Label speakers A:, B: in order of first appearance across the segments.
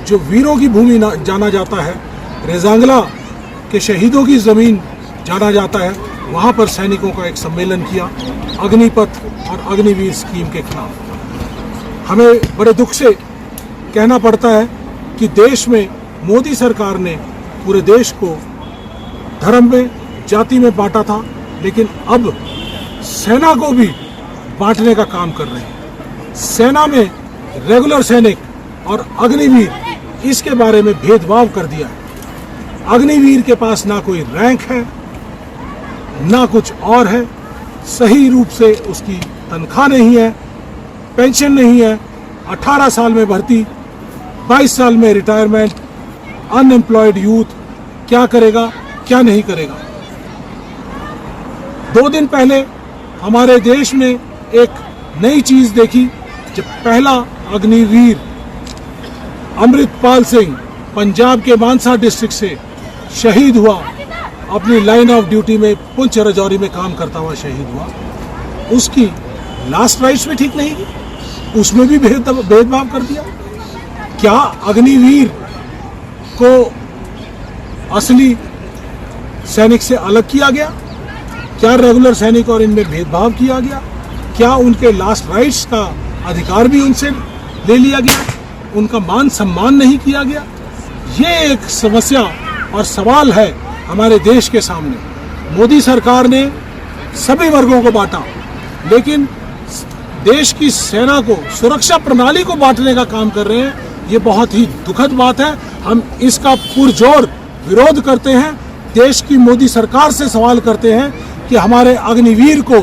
A: जो वीरों की भूमि जाना जाता है, रेजांगला के शहीदों की ज़मीन जाना जाता है, वहाँ पर सैनिकों का एक सम्मेलन किया अग्निपथ और अग्निवीर स्कीम के खिलाफ। हमें बड़े दुख से कहना पड़ता है कि देश में मोदी सरकार ने पूरे देश को धर्म में, जाति में बांटा था, लेकिन अब सेना को भी बांटने का काम कर रहे हैं। सेना में रेगुलर सैनिक और अग्निवीर, इसके बारे में भेदभाव कर दिया है। अग्निवीर के पास ना कोई रैंक है, ना कुछ और है, सही रूप से उसकी तनख्वाह नहीं है, पेंशन नहीं है, 18 साल में भर्ती, 22 साल में रिटायरमेंट, अनएम्प्लॉयड यूथ क्या करेगा, क्या नहीं करेगा। 2 दिन पहले हमारे देश में एक नई चीज देखी, जब पहला अग्निवीर अमृतपाल सिंह पंजाब के मानसा डिस्ट्रिक्ट से शहीद हुआ, अपनी लाइन ऑफ ड्यूटी में पुंछ राजौरी में काम करता हुआ शहीद हुआ। उसकी लास्ट राइट्स भी ठीक नहीं की, उसमें भी भेदभाव कर दिया। क्या अग्निवीर को असली सैनिक से अलग किया गया? क्या रेगुलर सैनिक और इनमें भेदभाव किया गया? क्या उनके लास्ट राइट्स का अधिकार भी उनसे ले लिया गया? उनका मान सम्मान नहीं किया गया? ये एक समस्या और सवाल है हमारे देश के सामने। मोदी सरकार ने सभी वर्गों को बांटा, लेकिन देश की सेना को, सुरक्षा प्रणाली को बांटने का काम कर रहे हैं। ये बहुत ही दुखद बात है। हम इसका पुरजोर विरोध करते हैं। देश की मोदी सरकार से सवाल करते हैं कि हमारे अग्निवीर को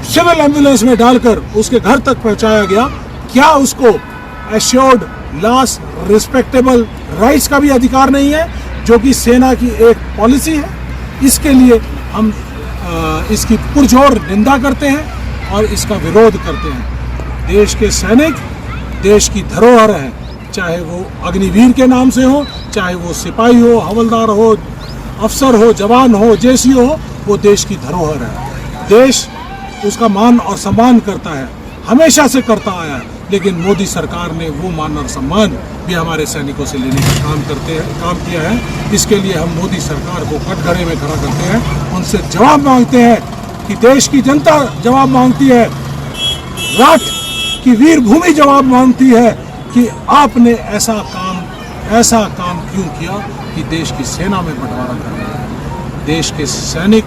A: सिविल एम्बुलेंस में डालकर उसके घर तक पहुंचाया गया, क्या उसको एश्योर्ड लास्ट रिस्पेक्टेबल राइट्स का भी अधिकार नहीं है, जो कि सेना की एक पॉलिसी है? इसके लिए हम इसकी पुरजोर निंदा करते हैं और इसका विरोध करते हैं। देश के सैनिक देश की धरोहर है, चाहे वो अग्निवीर के नाम से हो, चाहे वो सिपाही हो, हवलदार हो, अफसर हो, जवान हो, जेसी हो, वो देश की धरोहर है। देश उसका मान और सम्मान करता है, हमेशा से करता आया है। लेकिन मोदी सरकार ने वो मान और सम्मान भी हमारे सैनिकों से लेने का काम किया है। इसके लिए हम मोदी सरकार को कटघरे में खड़ा करते हैं, उनसे जवाब मांगते हैं कि देश की जनता जवाब मांगती है, राठ की वीर भूमि जवाब मांगती है कि आपने ऐसा काम क्यों किया कि देश की सेना में बंटवारा कर रहे हैं। देश के सैनिक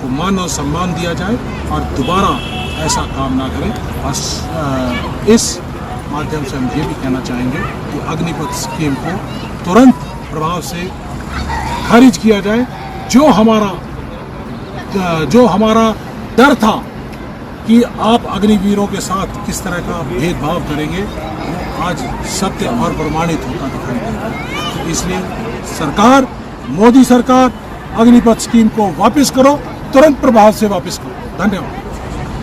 A: को मान और सम्मान दिया जाए और दोबारा ऐसा काम ना करें। और इस माध्यम से हम ये भी कहना चाहेंगे कि अग्निपथ स्कीम को तुरंत प्रभाव से खारिज किया जाए। जो हमारा डर था कि आप अग्निवीरों के साथ किस तरह का भेदभाव करेंगे, वो आज सत्य और प्रमाणित होता दिखाई दे रहा है। तो इसलिए सरकार, मोदी सरकार, अग्निपथ स्कीम को वापस करो, तुरंत प्रभाव से वापस करो। धन्यवाद।